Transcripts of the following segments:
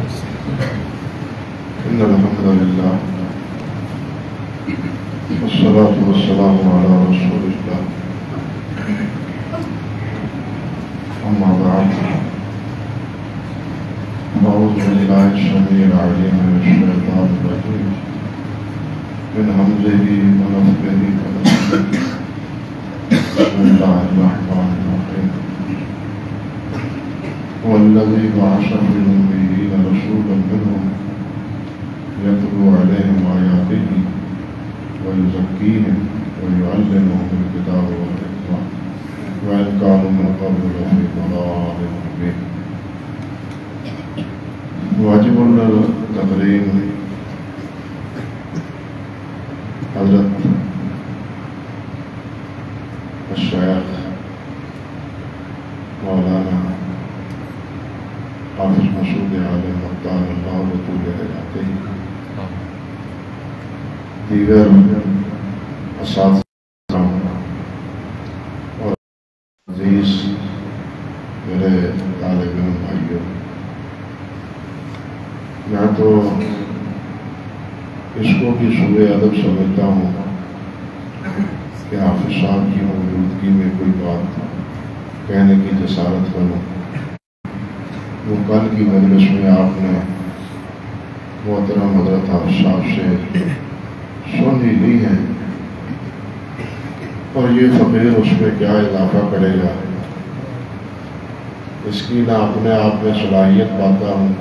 إن الحمد لله والصلاة والسلام على رسول الله أما بعد أعوذ بالله السميع العليم من الشيطان الرجيم من همزه ونفخه ونفخه بسم الله الرحمن الرحيم هو الذي بعث في الأميين رسولا منهم يتلو عليهم آياته ويزكيهم ويعلمهم الكتاب والحكمة وإن كانوا من قبل لفي ضلال مبين. واجب التقديم حضرت الشیخ مولانا حافظ مسعود عالم مختار اللہ وطول حیاتہ دیگر اساتذہ اور عزیز میرے طالب علم بھائیوں، میں تو اس کو بھی شعبہ ادب سمجھتا ہوں کہ حافظ صاحب کی موجودگی میں کوئی بات کہنے کی جسارت کروں۔ وہ کل کی مجلس میں آپ نے محترم حضرت حافظ صاحب سے سن ہی لی ہے، اور یہ فقیر اس میں کیا اضافہ کرے گا، اس کی نہ اپنے آپ میں صلاحیت پاتا ہوں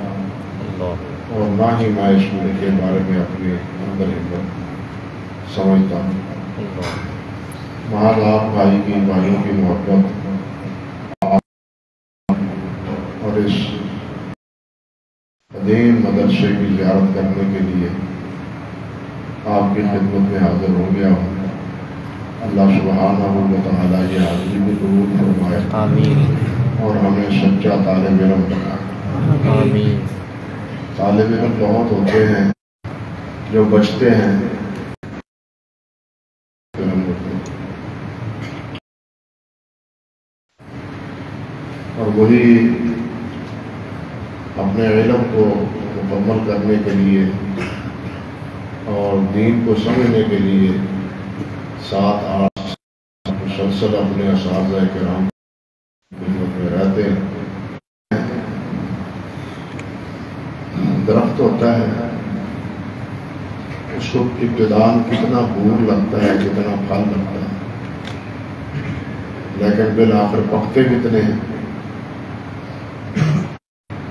اور نہ ہی میں اس کے بارے میں اپنے اندر ہمت سمجھتا ہوں۔ محض آپ بھائیوں کی محبت اور اس قدیم مدرسے کی زیارت کرنے کے لیے آپ کی خدمت میں حاضر ہو گیا ہوں۔ اللہ سبحانہ و تعالیٰ یہ حاضری بھی قبول فرمائے آمین، اور ہمیں سچا طالب علم بنائے آمین۔ طالب علم بہت ہوتے ہیں جو بچتے ہیں، اور وہی اپنے علم کو مکمل کرنے کے لیے اور دین کو سمجھنے کے لیے 7-8 مسلسل اپنے اساتذہ کرام خدمت میں رہتے ہیں۔ درخت ہوتا ہے، اس کو ابتداءً کتنا بور لگتا ہے، کتنا پھل لگتا ہے، لیکن بالآخر پکتے کتنے ہیں،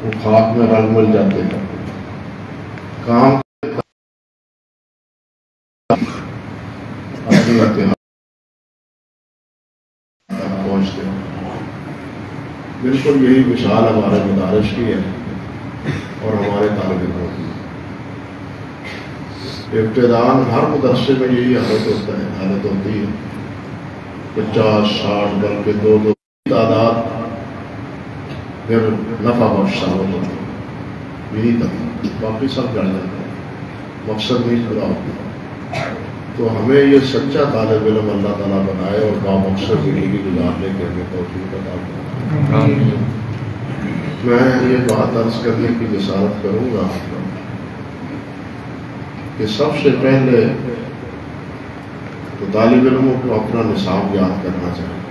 وہ خاک میں رل مل جاتے ہیں، کام اپنی انتہا تک پہنچتے ہیں۔ بالکل یہی مثال ہمارے مدارس کی ہے اور ہمارے طالب علموں کی۔ ابتداءً ہر مدرسے میں یہی حالت ہوتی ہے، 50-60 بلکہ 2 تعداد پھر نفع بخش ثابت ہوتی ہے، یہی تک باقی سب جڑ جاتے ہیں، مقصد نہیں پورا ہوتا۔ تو ہمیں یہ سچا طالب علم اللہ تعالیٰ بنائے اور بامقصد زندگی گزارنے کے ہمیں توفیق عطا فرمائے۔ میں یہ بات عرض کرنے کی جسارت کروں گا کہ سب سے پہلے تو طالب علموں کو اپنا نصاب یاد کرنا چاہیے،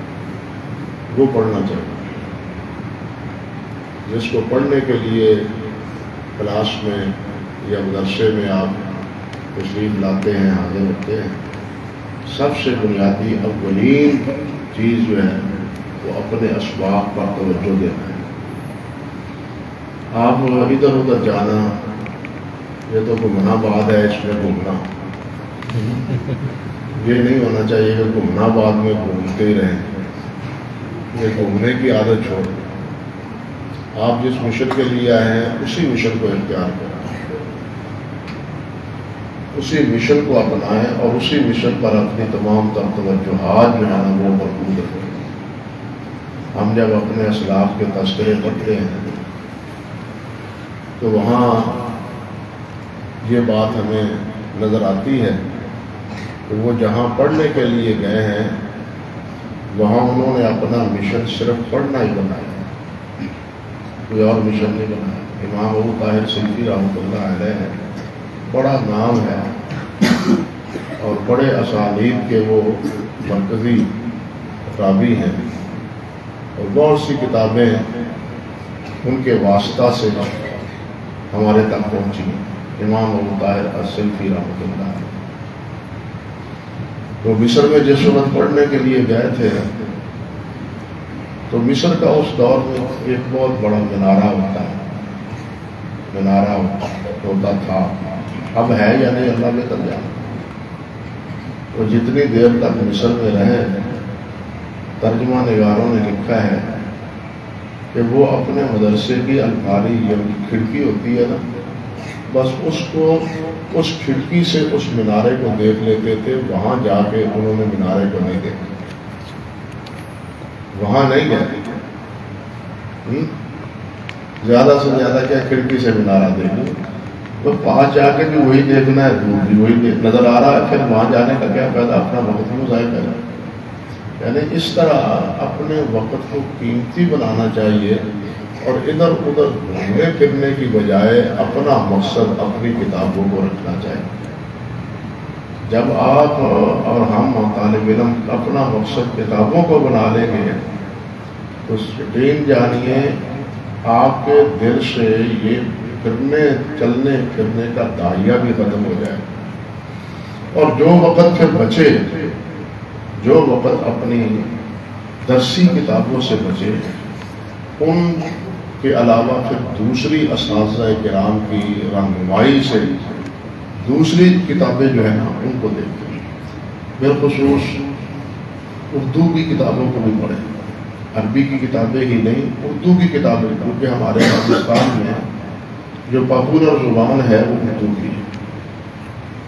وہ پڑھنا چاہیے، جس کو پڑھنے کے لیے کلاس میں یا مدرسے میں آپ تشریف لاتے ہیں، حاضر ہوتے ہیں۔ سب سے بنیادی اولین چیز جو ہے وہ اپنے اسباق پر توجہ دینا ہے۔ آپ ادھر ادھر جانا یہ تو گھومنا بعد ہے، اس میں گھومنا یہ نہیں ہونا چاہیے کہ گھومنا بعد میں گھومتے ہی رہیں۔ یہ گھومنے کی عادت چھوڑ، آپ جس مشن کے لیے آئے ہیں اسی مشن کو اختیار کریں، اسی مشن کو اپنائیں اور اسی مشن پر اپنی تمام تر توجہات جو ہے نا وہ مرکوز رکھیں۔ ہم جب اپنے اسلاف کے تذکرے پڑھتے ہیں تو وہاں یہ بات ہمیں نظر آتی ہے کہ وہ جہاں پڑھنے کے لیے گئے ہیں وہاں انہوں نے اپنا مشن صرف پڑھنا ہی بنایا، کوئی اور مشن نہیں بنایا. امام ابو طاہر سلفی رحمۃ اللہ علیہ ہے، بڑا نام ہے اور بڑے اسانید کے وہ مرکزی راوی ہیں، اور بہت سی کتابیں ان کے واسطہ سے ہمارے تک پہنچی. امام ابو طاہر السلفی رحمۃ اللہ علیہ تو مصر میں جس وقت پڑھنے کے لیے گئے تھے تو مصر کا اس دور میں ایک بہت بڑا مینارہ ہوتا تھا. اب ہے یا نہیں اللہ کے تر جانا. تو جتنی دیر تک مصر میں رہے ترجمہ نگاروں نے لکھا ہے کہ وہ اپنے مدرسے کی الفاری یا کھڑکی ہوتی ہے نا، بس اس کھڑکی سے اس مینارے کو دیکھ لیتے تھے. وہاں جا کے انہوں نے مینارے کو نہیں دیکھا، وہاں نہیں گئے. زیادہ سے زیادہ کیا کھڑکی سے مینارہ دیکھیں، تو پاس جا کے بھی وہی دیکھنا ہے، دور بھی وہی نظر آ رہا ہے، پھر وہاں جانے کا کیا فائدہ، اپنا وقت کیوں ضائع کریں. یعنی اس طرح اپنے وقت کو قیمتی بنانا چاہیے اور ادھر ادھر گھومنے پھرنے کی بجائے اپنا مقصد اپنی کتابوں کو رکھنا چاہیے. جب آپ اور ہم طالب علم اپنا مقصد کتابوں کو بنا لیں گے تو یقین جانیے آپ کے دل سے یہ چلنے پھرنے کا داہیہ بھی ختم ہو جائے. اور جو وقت پھر بچے، جو وقت اپنی درسی کتابوں سے بچے، ان کے علاوہ پھر دوسری اساتذہ کرام کی رہنمائی سے دوسری کتابیں جو ہیں نا ان کو دیکھتے ہیں. بالخصوص اردو کی کتابوں کو بھی پڑھیں، عربی کی کتابیں ہی نہیں، اردو کی کتابیں، کیونکہ ہمارے پاکستان میں جو پاپولر زبان ہے وہ اردو کی ہے.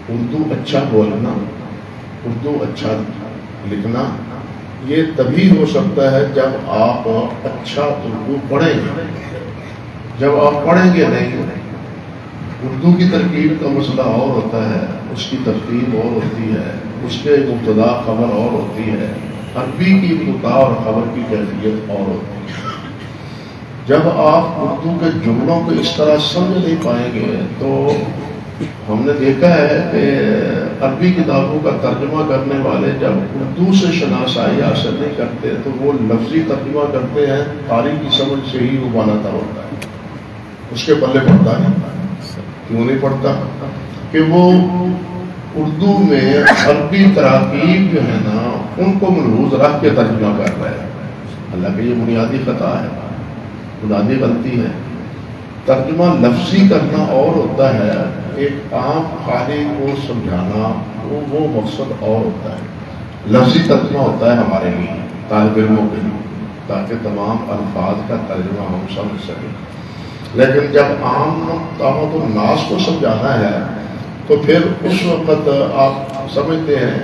اردو اچھا بولنا، اردو اچھا لکھنا یہ تبھی ہو سکتا ہے جب آپ اچھا اردو پڑھیں گے. جب آپ پڑھیں گے نہیں، اردو کی ترکیب کا مسئلہ اور ہوتا ہے، اس کی ترتیب اور ہوتی ہے، اس کے مبتدا خبر اور ہوتی ہے، عربی کی ابتدا اور خبر کی کیفیت اور ہوتی ہے. جب آپ اردو کے جملوں کو اس طرح سمجھ نہیں پائیں گے تو ہم نے دیکھا ہے کہ عربی کتابوں کا ترجمہ کرنے والے جب اردو سے شناسائی حاصل نہیں کرتے تو وہ لفظی ترجمہ کرتے ہیں، قاری کی سمجھ سے ہی وہ بالا ہوتا ہے، اس کے پلے پڑتا نہیں. کیوں نہیں پڑتا؟ کہ وہ اردو میں عربی تراکیب جو ہے نا ان کو ملحوظ رکھ کے ترجمہ کر رہے ہیں. اللہ کہ یہ بنیادی خطا ہے، بنیادی غلطی ہے. ترجمہ لفظی کرنا اور ہوتا ہے، ایک عام قاری کو سمجھانا وہ مقصد اور ہوتا ہے. لفظی ترجمہ ہوتا ہے ہمارے لیے، طالب علموں کے لیے، تاکہ تمام الفاظ کا ترجمہ ہم سمجھ سکیں. لیکن جب عام دعوت الناس کو سمجھانا ہے تو پھر اس وقت آپ سمجھتے ہیں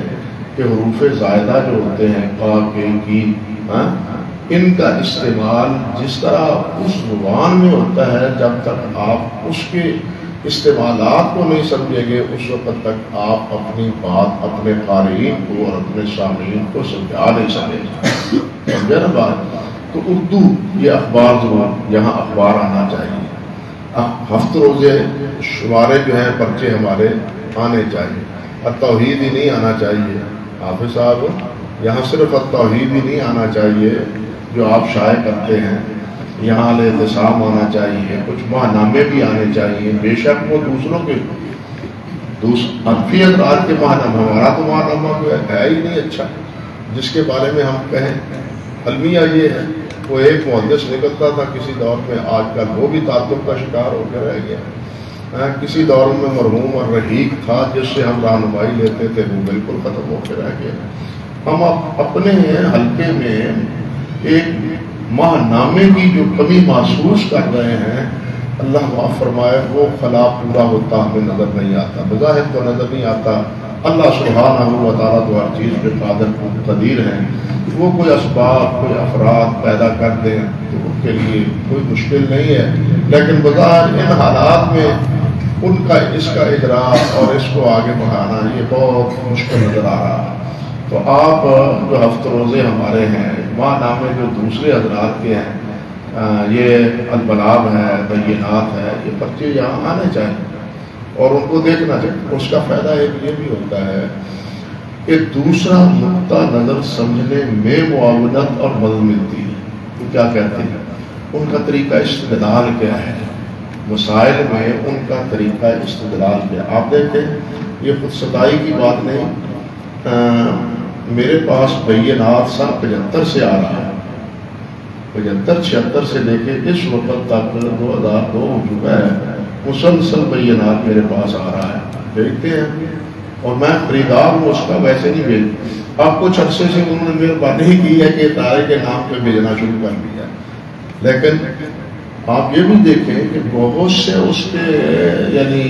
کہ حروف زائدہ جو ہوتے ہیں قا کے کی، ان کا استعمال جس طرح اس زبان میں ہوتا ہے، جب تک آپ اس کے استعمالات کو نہیں سمجھیں گے اس وقت تک آپ اپنی بات اپنے قارئین کو اور اپنے سامعین کو سمجھا نہیں سکیں. سمجھے نا بات؟ تو اردو یہ اخبار زبان، یہاں اخبار آنا چاہیے، ہفت روزے شمارے جو ہیں پرچے ہمارے آنے چاہیے. التوحید ہی نہیں آنا چاہیے حافظ صاحب، یہاں صرف التوحید ہی نہیں آنا چاہیے جو آپ شائع کرتے ہیں، یہاں الاعتصام آنا چاہیے، کچھ ماہنامے بھی آنے چاہیے. بے شک وہ دوسروں کے حنفی حضرات کے ماہنامہ، ہمارا تو ماہنامہ کوئی ہے ہی نہیں اچھا جس کے بارے میں ہم کہیں. المیہ یہ ہے، وہ ایک محدث نکلتا تھا کسی دور میں، آج کل وہ بھی تعصب کا شکار ہو کے رہ گیا. کسی دور میں مرحوم اور رحیق تھا جس سے ہم رہنمائی لیتے تھے، وہ بالکل ختم ہو کے رہ گیا. ہم اپنے حلقے میں ایک ماہنامے کی جو کمی محسوس کر رہے ہیں، اللہ معاف فرمائے، وہ خلا پورا ہوتا ہمیں نظر نہیں آتا، بظاہر تو نظر نہیں آتا. اللہ سبحانہ و تعالیٰ تو ہر چیز پہ قدیر ہیں. وہ کوئی اسباب، کوئی افراد پیدا کر دیں تو ان کے لیے کوئی مشکل نہیں ہے، لیکن بظاہر ان حالات میں ان کا اس کا ادراک اور اس کو آگے بڑھانا یہ بہت مشکل نظر آ رہا ہے. تو آپ جو ہفت روزے ہمارے ہیں، ماہ نامے جو دوسرے حضرات کے ہیں، یہ البلاغ ہے، بینات ہے، یہ پرچے یہاں آنے چاہیے اور ان کو دیکھنا چاہیے۔ اس کا فائدہ ایک یہ بھی ہوتا ہے کہ دوسرا نقطہ نظر سمجھنے میں معاونت اور مدد ملتی ہے۔ وہ کیا کہتے ہیں، ان کا طریقہ استدلال کیا ہے، مسائل میں ان کا طریقہ استدلال کیا۔ آپ دیکھیں یہ خود ستائی کی بات نہیں، میرے پاس بینات سن 75 سے آ رہا ہے، 75-76 سے لے کے اس وقت تک 2002 ہو چکا ہے، مسلسل بینات میرے پاس آ رہا ہے، دیکھتے ہیں اور میں خریدار ہوں اس کا، ویسے نہیں بھیج۔ اب کچھ عرصے سے انہوں نے مہربانی کی ہے کہ ادارے کے نام پہ بھیجنا شروع کر دیا، لیکن آپ یہ بھی دیکھیں کہ بہت سے اس کے یعنی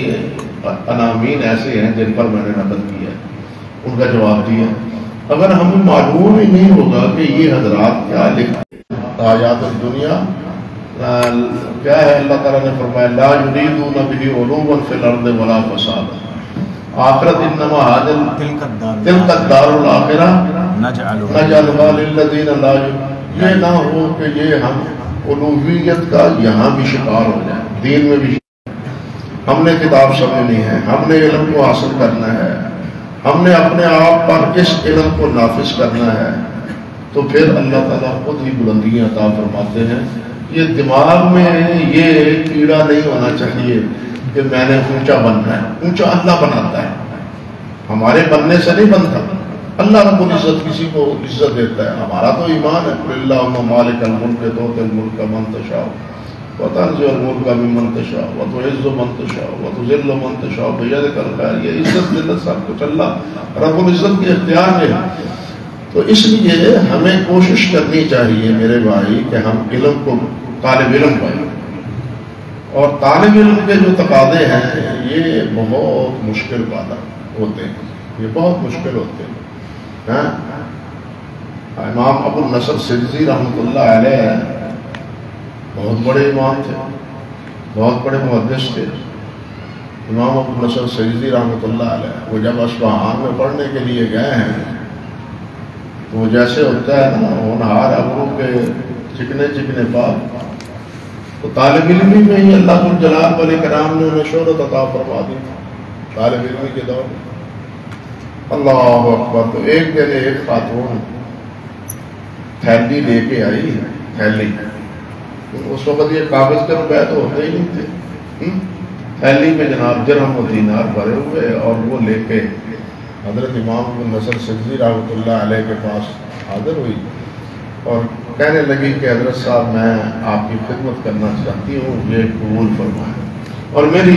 عناوین ایسے ہیں جن پر میں نے نقل کیا ہے، ان کا جواب دیا۔ اگر ہمیں معلوم ہی نہیں ہوگا کہ یہ حضرات کیا لکھتے ہیں، آیات الدنیا کیا ہے، اللہ تعالیٰ نے فرمایا لا یریدون بہ علوا فی الارض ولا فسادا، آخرت انما حاضر تلک الدار الاخرہ نجعلها للذین لا یؤمنون، یہ نہ ہو کہ یہ ہم الوہیت کا یہاں بھی شکار ہو جائے، دین میں بھی ہم نے کتاب سمجھنی ہے، ہم نے علم کو حاصل کرنا ہے، ہم نے اپنے آپ پر اس علم کو نافذ کرنا ہے، تو پھر اللہ تعالیٰ خود ہی بلندیاں عطا فرماتے ہیں۔ یہ دماغ میں یہ کیڑا نہیں ہونا چاہیے کہ میں نے اونچا بننا ہے، اونچا اللہ بناتا ہے، ہمارے بننے سے نہیں بنتا، اللہ رب العزت کسی کو عزت دیتا ہے۔ ہمارا تو ایمان ہے قل اللہم مالک الملک تؤتی الملک من تشاء وتنزع الملک ممن تشاء وتعز من تشاء وتذل من تشاء بیدک الخیر، یہ عزت ذلت سب کچھ اللہ رب العزت کے اختیار میں ہے۔ تو اس لیے ہمیں کوشش کرنی چاہیے میرے بھائی کہ ہم علم کو طالب علم بنیں، اور طالب علم کے جو تقاضے ہیں یہ بہت مشکل پیدا ہوتے ہیں، یہ بہت مشکل ہوتے ہیں۔ امام ابو النصر سجزی رحمۃ اللہ علیہ بہت بڑے امام تھے، بہت بڑے محدث تھے امام ابو النصر سجزی رحمۃ اللہ علیہ۔ وہ جب اصفہان میں پڑھنے کے لیے گئے ہیں تو وہ جیسے ہوتا ہے نا ہونہار ابرو کے چکنے چکنے پاک، تو طالب علمی میں ہی اللہ الجلال والاکرام نے انہیں شہرت عطا فرما دی طالب علمی کے دور میں۔ اللہ اکبر! تو ایک دن ایک خاتون تھیلی لے کے آئی، تھیلی، اس وقت یہ کاغذ کے روپے تو ہوتے ہی نہیں تھے، تھیلی میں جناب درہم و دینار بھرے ہوئے، اور وہ لے کے حضرت امام ابو النصر سجزی رحمۃ اللہ علیہ کے پاس حاضر ہوئی اور کہنے لگی کہ حضرت صاحب میں آپ کی خدمت کرنا چاہتی ہوں، یہ قبول فرمائیں، اور میری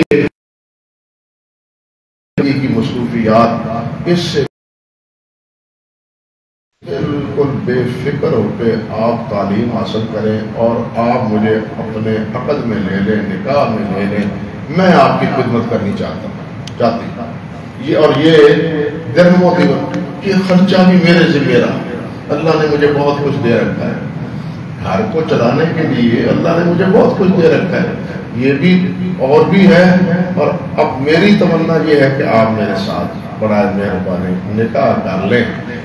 کی مصروفیات اس سے بالکل بے فکر ہو کے آپ تعلیم حاصل کریں اور آپ مجھے اپنے عقد میں لے لیں، نکاح میں لے لیں، میں آپ کی خدمت کرنی چاہتی ہوں، یہ اور یہ درہم و دینار یہ خرچہ بھی میرے ذمہ رہا، اللہ نے مجھے بہت کچھ دے رکھا ہے، گھر کو چلانے کے لیے اللہ نے مجھے بہت کچھ دے رکھا ہے، یہ بھی اور بھی ہے، اور اب میری تمنا یہ ہے کہ آپ میرے ساتھ برائے مہربانی نکاح کر لیں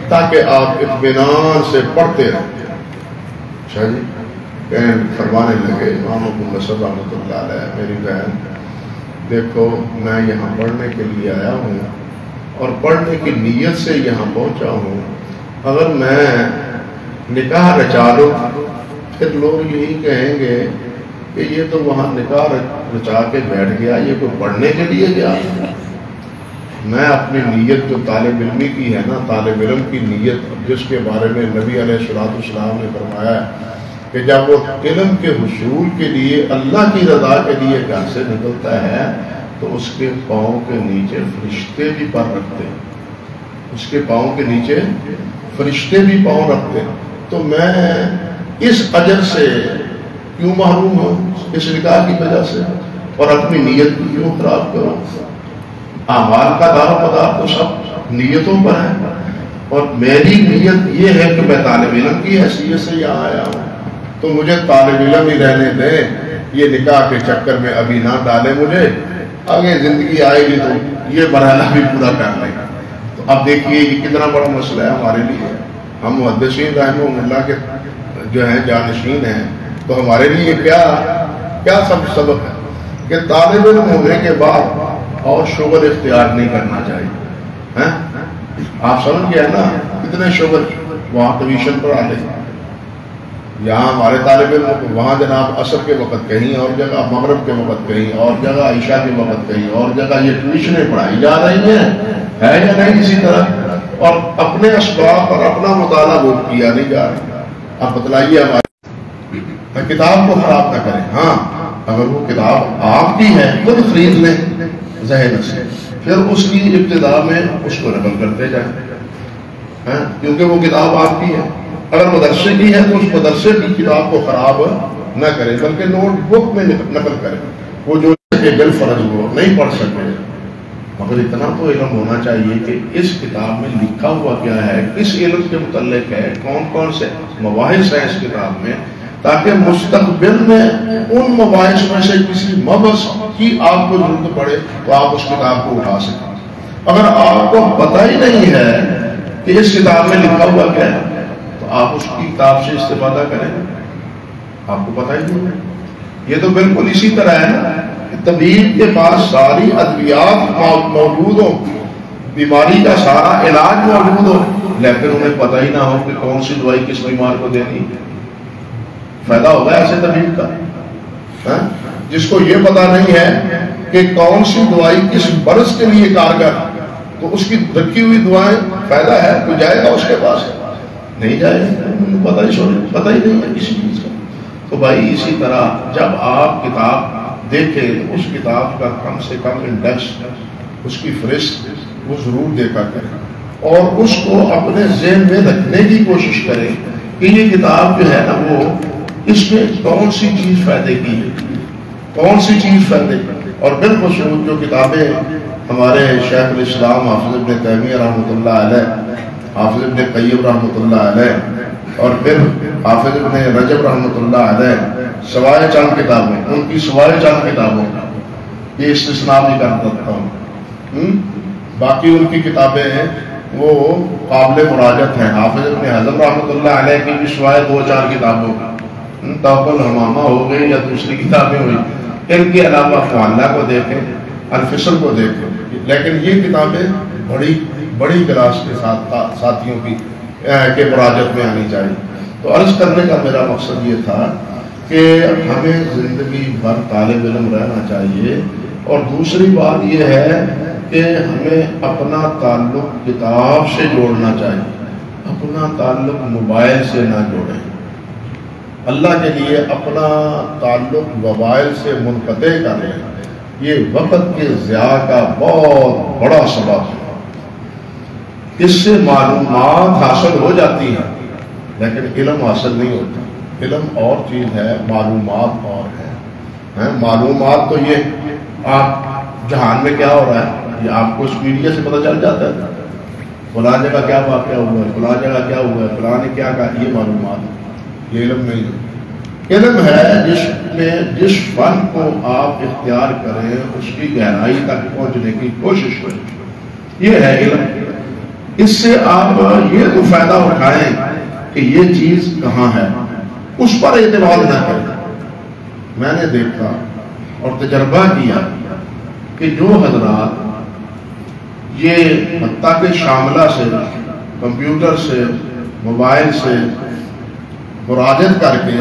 تاکہ آپ اطمینان سے پڑھتے رہیں۔ اچھا جی، فرمانے لگے امام ابو النصر رحمۃ اللہ علیہ، میری بہن دیکھو میں یہاں پڑھنے کے لیے آیا ہوں اور پڑھنے کی نیت سے یہاں پہنچا ہوں، اگر میں نکاح رچا لوں پھر لوگ یہی کہیں گے کہ یہ تو وہاں نکاح رچا کے بیٹھ گیا، یہ کوئی پڑھنے کے لیے گیا۔ میں اپنی نیت جو طالب علمی کی ہے نا، طالب علم کی نیت جس کے بارے میں نبی علیہ الصلوۃ والسلام نے فرمایا کہ جب وہ علم کے حصول کے لیے اللہ کی رضا کے لیے گھر سے نکلتا ہے تو اس کے پاؤں کے نیچے فرشتے بھی پر رکھتے ہیں، اس کے پاؤں کے نیچے فرشتے بھی پاؤں رکھتے ہیں۔ تو میں اس اجر سے کیوں محروم ہوں اس نکاح کی وجہ سے، اور اپنی نیت کو کیوں خراب کروں؟ اعمال کا دار و مدار تو سب نیتوں پر ہے، اور میری نیت یہ ہے کہ میں طالب علم کی حیثیت سے یہاں آیا ہوں، تو مجھے طالب علم ہی رہنے دیں، یہ نکاح کے چکر میں ابھی نہ ڈالے، مجھے آگے زندگی آئے گی تو یہ مرحلہ بھی پورا کر لیں۔ تو اب دیکھیے یہ کتنا بڑا مسئلہ ہے ہمارے لیے، ہم محدثین رحمہ اللہ کے جو ہیں جانشین ہیں، تو ہمارے لیے کیا سبق ہے کہ طالب علم ہونے کے بعد اور شغل اختیار نہیں کرنا چاہیے. آپ سمجھ گئے نا کتنے شغل وہاں ٹیوشن پر آتے ہیں. یہاں ہمارے طالب علم وہاں جناب عصر کے وقت کہیں اور جگہ، مغرب کے وقت کہیں اور جگہ، عشاء کے وقت کہیں اور جگہ. یہ ٹیوشنیں پڑھائی جا رہی ہیں ہے یا نہیں اسی طرح، اور اپنے اسباب پر اپنا مطالعہ وہ کیا نہیں جا رہا. آپ بتلائیے ہمارے کتاب کو خراب نہ کریں. ہاں اگر وہ کتاب آپ کی ہے خود خرید لیں ذہن سے، پھر اس کی ابتدا میں اس کو نقل کرتے جائیں، کیونکہ وہ کتاب آپ کی ہے. اگر مدرسے کی ہے تو اس مدرسے کی کتاب کو خراب نہ کریں بلکہ نوٹ بک میں نقل کریں. وہ جو بالفرض وہ نہیں پڑھ سکے، مگر اتنا تو علم ہونا چاہیے کہ اس کتاب میں لکھا ہوا کیا ہے، کس علم کے متعلق ہے، کون کون سے مباحث ہیں اس کتاب میں، تاکہ مستقبل میں ان مباحث میں سے کسی مبحث کی آپ کو ضرورت پڑے تو آپ اس کتاب کو اٹھا سکیں. اگر آپ کو پتہ ہی نہیں ہے کہ اس کتاب میں لکھا ہوا کیا ہے تو آپ اس کی کتاب سے استفادہ کریں، آپ کو پتہ ہی نہیں ہے. یہ تو بالکل اسی طرح ہے نا، طبیب کے پاس ساری ادویات موجود ہو، بیماری کا سارا علاج موجود ہو، لیکن انہیں پتہ ہی نہ ہو کہ کون سی دوائی کس بیمار کو دینی. فائدہ ہوگا ایسے طبیب کا جس کو یہ پتا نہیں ہے کہ کون سی دوائی کس مرض کے لیے کارگر، تو اس کی رکھی ہوئی دعائیں فائدہ ہے تو جائے گا اس کے پاس، نہیں جائے گا، پتہ ہی نہیں ہے کسی چیز کا. تو بھائی اسی طرح جب آپ کتاب دیکھیں اس کتاب کا کم سے کم انڈیکس، اس کی فہرست وہ ضرور دیکھا کریں اور اس کو اپنے ذہن میں رکھنے کی کوشش کریں کہ یہ کتاب جو ہے نا وہ اس میں کون سی چیز فائدے کی ہے، کون سی چیز فائدے کی. اور بالخصوص جو کتابیں ہمارے شیخ الاسلام حافظ ابن تیمیہ رحمۃ اللہ علیہ، حافظ ابن قیم رحمۃ اللہ علیہ، اور پھر حافظ ابن رجب رحمۃ اللہ علیہ، سوائے چند کتابیں، ان کی سوائے چند کتابوں یہ استثناء بھی کر سکتا ہوں، باقی ان کی کتابیں وہ قابل مراجعت ہیں. حافظ ابن حزم رحمۃ اللہ علیہ کی بھی سوائے 2-4 کتابوں توقل الحمامہ ہو گئی یا دوسری کتابیں ہوئی، ان کے علاوہ معلّہ کو دیکھیں، الفصل کو دیکھیں. لیکن یہ کتابیں بڑی کلاس کے ساتھیوں کی کے مراجعت میں آنی چاہیے. تو عرض کرنے کا میرا مقصد یہ تھا کہ ہمیں زندگی بھر طالب علم رہنا چاہیے، اور دوسری بات یہ ہے کہ ہمیں اپنا تعلق کتاب سے جوڑنا چاہیے، اپنا تعلق موبائل سے نہ جوڑیں. اللہ کے لیے اپنا تعلق موبائل سے منقطع کریں، یہ وقت کے ضیاع کا بہت بڑا سبب ہے. اس سے معلومات حاصل ہو جاتی ہیں لیکن علم حاصل نہیں ہوتا. علم اور چیز ہے، معلومات اور ہے. معلومات تو یہ آپ جہان میں کیا ہو رہا ہے یہ آپ کو اس میڈیا سے پتہ چل جاتا ہے، فلاں جگہ کیا واقعہ ہوا ہے، فلاں جگہ کیا ہوا ہے، فلاں نے کیا کہا، یہ معلومات ہے. یہ علم نہیں ہے. علم ہے جس فن کو آپ اختیار کریں اس کی گہرائی تک پہنچنے کی کوشش کریں، یہ ہے علم. اس سے آپ یہ تو فائدہ اٹھائیں کہ یہ چیز کہاں ہے، اس پر اعتماد نہ کریں. میں نے دیکھا اور تجربہ کیا کہ جو حضرات یہ حتیٰ کہ شاملہ سے، کمپیوٹر سے، موبائل سے مراجعت کر کے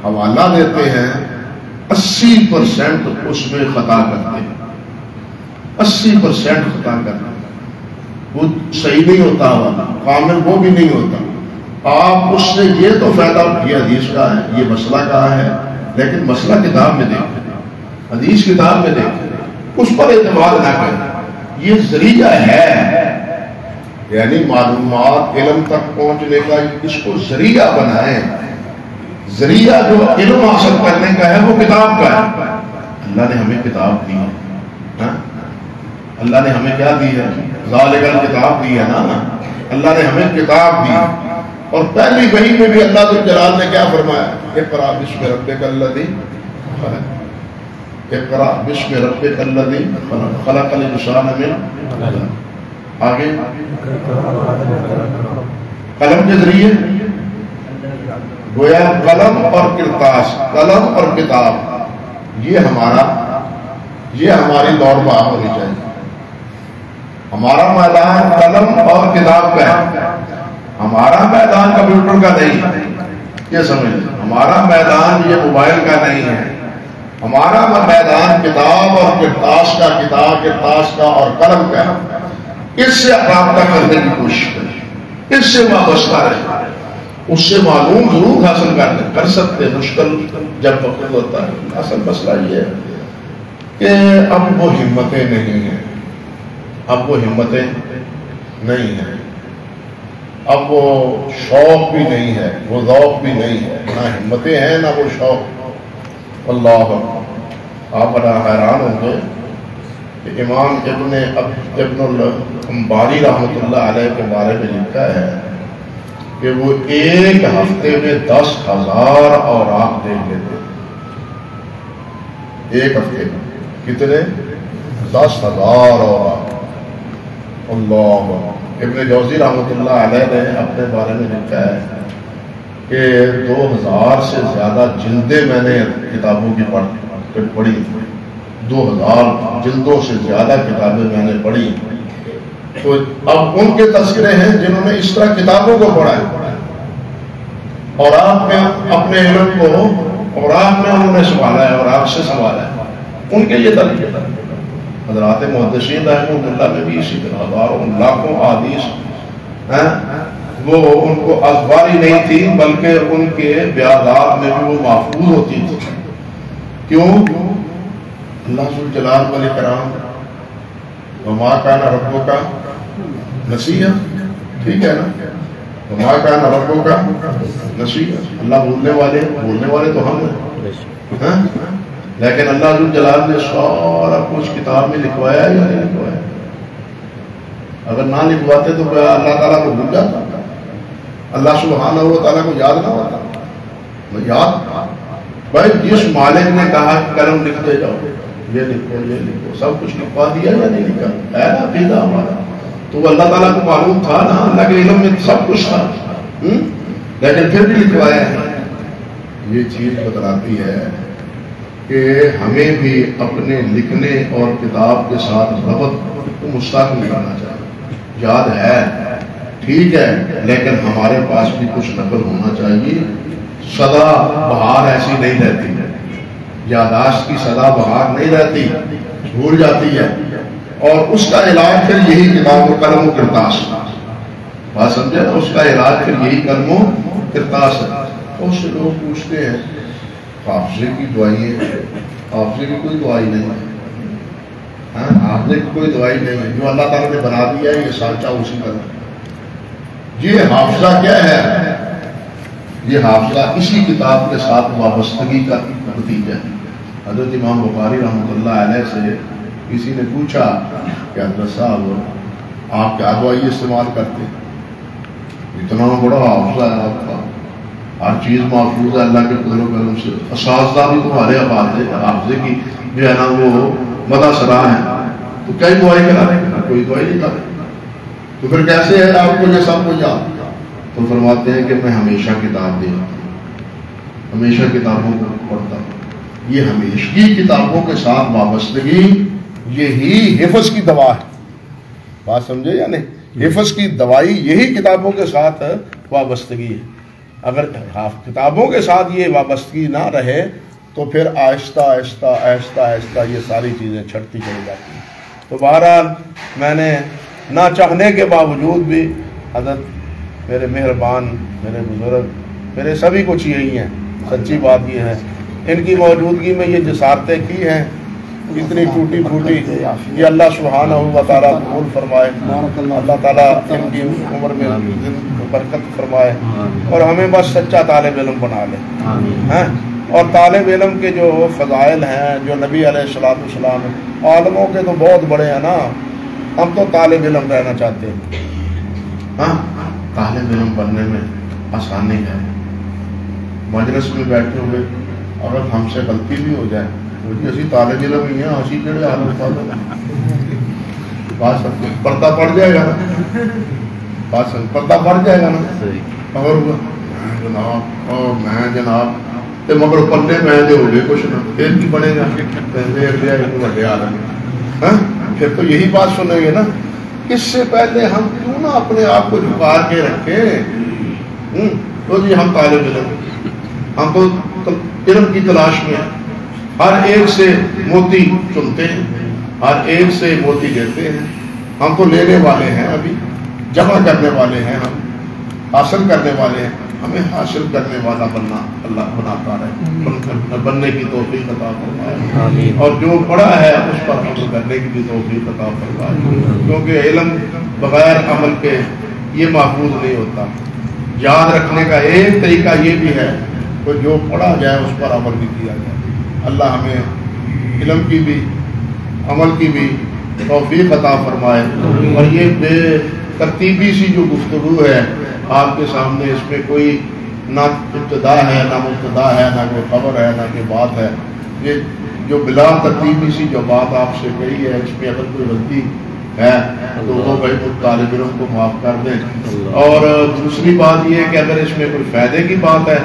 حوالہ دیتے ہیں، 80% اس میں خطا کرتے ہیں، 80% خطا کرتے ہیں. وہ صحیح نہیں ہوتا، کامل وہ بھی نہیں ہوتا. آپ اس سے یہ تو فائدہ یہ حدیث کا ہے، یہ مسئلہ کہا ہے، لیکن مسئلہ کتاب میں دیکھیں، حدیث کتاب میں دیکھیں، اس پر اعتماد نہ کریں. یہ ذریعہ ہے، یعنی معلومات علم تک پہنچنے کا اس کو ذریعہ بنائیں. ذریعہ جو علم حاصل کرنے کا ہے وہ کتاب کا ہے. اللہ نے ہمیں کتاب دی ہے، اللہ نے ہمیں کیا دی ہے؟ ذالک الکتاب دی ہے نا. اللہ نے ہمیں کتاب دی، اور پہلی وحی میں بھی اللہ جلال نے کیا فرمایا؟ اقرأ باسم ربک الذی خلق، اقرأ باسم ربک الذی خلق، خلق الانسان من علق. آگے قلم کے ذریعے گویا قلم اور کرتاس، قلم اور کتاب، یہ ہماری دوڑ بہا ہونی چاہیے۔ ہمارا میدان قلم اور کتاب کا ہے، ہمارا میدان کمپیوٹر کا نہیں ہے، یہ سمجھ، ہمارا میدان یہ موبائل کا نہیں ہے، ہمارا میدان کتاب اور کرتاس کا، کتاب کرتاس کا اور قلم کا ہے۔ اس سے رابطہ کرنے کی کوشش کریں، اس سے وابستہ رہیں، اس سے معلوم ضرور حاصل کر سکتے، مشکل جب وقت ہوتا ہے۔ اصل مسئلہ یہ ہے کہ اب وہ ہمتیں نہیں ہیں، اب وہ ہمتیں نہیں ہیں، اب وہ شوق بھی نہیں ہے، وہ ذوق بھی نہیں ہے، نہ ہمتیں ہیں نہ وہ شوق۔ اللہ آپ بڑا حیران ہوں گے کہ امام ابن الانباری رحمۃ اللہ علیہ کے بارے میں لکھا ہے کہ وہ ایک ہفتے میں 10,000 اوراق دیکھ لیتے، ایک ہفتے میں کتنے؟ 10,000 اوراق۔ اللہ، ابن جوزی رحمۃ اللہ علیہ نے اپنے بارے میں لکھا ہے کہ 2000 سے زیادہ جلدیں میں نے کتابوں کی پڑھی، 2000 جلدوں سے زیادہ کتابیں میں نے پڑھی۔ تو اب ان کے تذکرے ہیں جنہوں نے اس طرح کتابوں کو پڑھا ہے، اور آپ نے اپنے علم کو، اور آپ نے انہوں نے سنبھالا ہے اور آپ سے سنبھالا ہے، ان کے یہ طریقے تھے۔ حضرات محدثین رحمۃ اللہ میں بھی اسی طرح ہزاروں لاکھوں احادیث ہیں، وہ ان کو اخباری نہیں تھی بلکہ ان کے بیانات میں بھی وہ محفوظ ہوتی تھی۔ کیوں؟ اللہ ذوالجلال والاکرام، وما کان ربک نسیہ، ٹھیک ہے نا، وما کان ربک نسیہ، اللہ بولنے والے تو ہم ہیں، لیکن اللہ ذوالجلال نے سارا کچھ کتاب میں لکھوایا یا نہیں لکھوایا؟ اگر نہ لکھواتے تو اللہ تعالیٰ کو بھول جاتا، اللہ سبحانہ و تعالیٰ کو یاد نہ ہوتا، یاد بھائی جس مالک نے کہا قلم لکھتے جاؤ، یہ لکھو، سب کچھ لکھوا دیا یا نہیں لکھا؟ ہے نا عقیدہ ہمارا، تو اللہ تعالیٰ کو معلوم تھا نا، اللہ کے علم میں سب کچھ تھا، لیکن پھر بھی لکھوایا ہے۔ یہ چیز بتلاتی ہے کہ ہمیں بھی اپنے لکھنے اور کتاب کے ساتھ ربط کو مستحکم کرنا چاہیے۔ یاد ہے ٹھیک ہے، لیکن ہمارے پاس بھی کچھ نقل ہونا چاہیے۔ سدا بہار ایسی نہیں رہتی، یاداشت کی سدا بہار نہیں رہتی، بھول جاتی ہے، اور اس کا علاج پھر یہی کتاب و قلم و کرتاس، بات سمجھے نا، اس کا علاج پھر یہی قلم و کرتاس ہے۔ بہت سے لوگ پوچھتے ہیں حافظے کی دعائیں، حافظے کی کوئی دعائی نہیں ہے، حافظے کی کوئی دعائی نہیں ہے، جو اللہ تعالیٰ نے بنا دیا ہے یہ سانچہ اسی کا ہے۔ یہ حافظہ کیا ہے؟ یہ حافظہ اسی کتاب کے ساتھ وابستگی کا نتیجہ ہے۔ حضرت امام بخاری رحمۃ اللہ علیہ سے کسی نے پوچھا کہ حضرت صاحب آپ کیا دعائی استعمال کرتے ہیں؟ اتنا بڑا حافظہ ہے آپ کا، ہر چیز محفوظ ہے اللہ کے فضل و کرم سے، اساتذہ بھی تمہارے حافظے کی جو ہے نا وہ مدح سرا ہے، تو کئی دعائی کرا رہے ہیں؟ کوئی دعائی نہیں کرا، تو پھر کیسے ہے آپ کو یہ سب کو یاد؟ تو فرماتے ہیں کہ میں ہمیشہ کتاب دیکھتا ہوں، ہمیشہ کتابوں کو پڑھتا ہوں۔ یہ ہمیشگی کتابوں کے ساتھ وابستگی یہی حفظ کی دوا ہے، بات سمجھے یا نہیں؟ حفظ کی دوائی یہی کتابوں کے ساتھ وابستگی ہے۔ اگر کتابوں کے ساتھ یہ وابستگی نہ رہے تو پھر آہستہ آہستہ آہستہ آہستہ یہ ساری چیزیں چھٹتی چلی جاتی ہیں۔ تو بہرحال میں نے نہ چاہنے کے باوجود بھی حضرت میرے مہربان، میرے بزرگ، میرے سبھی کچھ یہی ہیں، سچی بات یہ ہے، ان کی موجودگی میں یہ جسارتیں کی ہیں، اتنی ٹوٹی پھوٹی، یہ اللہ سبحانہ و تعالیٰ قبول فرمائے، اللہ تعالیٰ ان کی عمر میں برکت فرمائے، اور ہمیں بس سچا طالب علم بنا لے، ہیں، اور طالب علم کے جو فضائل ہیں، جو نبی علیہ الصلوۃ والسلام، عالموں کے تو بہت بڑے ہیں نا، ہم تو طالب علم رہنا چاہتے ہیں۔ ہاں، طالب علم بننے میں آسانی ہے، مجلس میں بیٹھے ہوئے اگر ہم سے غلطی بھی ہو جائے، جی اسی طالب علم ہی ہیں، اسی کہڑے حالت بات پردہ پڑ جائے گا نا، بات پردہ پڑ جائے گا نا، اگر جناب اور میں جناب تے مگر پلے میں دے ہو گئے کچھ نہ پھر کی بنے گا بڑے آ رہے ہیں. پھر تو یہی بات سنیں گے نا، اس سے پہلے ہم کیوں نہ اپنے آپ کو جھکا کے رکھیں. تو جی ہم طالب علم، ہم تو علم کی تلاش میں ہیں، ہر ایک سے موتی چنتے ہیں، ہر ایک سے موتی لیتے ہیں. ہم تو لینے والے ہیں، ابھی جمع کرنے والے ہیں، ہم حاصل کرنے والے ہیں. ہمیں حاصل کرنے والا بننا اللہ بناتا رہے، بننے کی توفیق عطا فرمائے، اور جو پڑھا ہے اس پر عمل کرنے کی بھی توفیق عطا فرمائے. کیونکہ علم بغیر عمل کے یہ محفوظ نہیں ہوتا. یاد رکھنے کا ایک طریقہ یہ بھی ہے کہ جو پڑھا جائے اس پر عمل بھی کیا جائے. اللہ ہمیں علم کی بھی عمل کی بھی توفیق عطا فرمائے. اور یہ بے ترتیبی سی جو گفتگو ہے آپ کے سامنے، اس میں کوئی نہ ابتدا ہے نہ مبتدا ہے، نہ کوئی خبر ہے نہ کوئی بات ہے. یہ جو بلا ترتیبی سی جو بات آپ سے کہی ہے، اس میں اگر کوئی غلطی ہے تو وہ بھائی طالب علم کو معاف کر دیں. اور دوسری بات یہ ہے کہ اگر اس میں کوئی فائدے کی بات ہے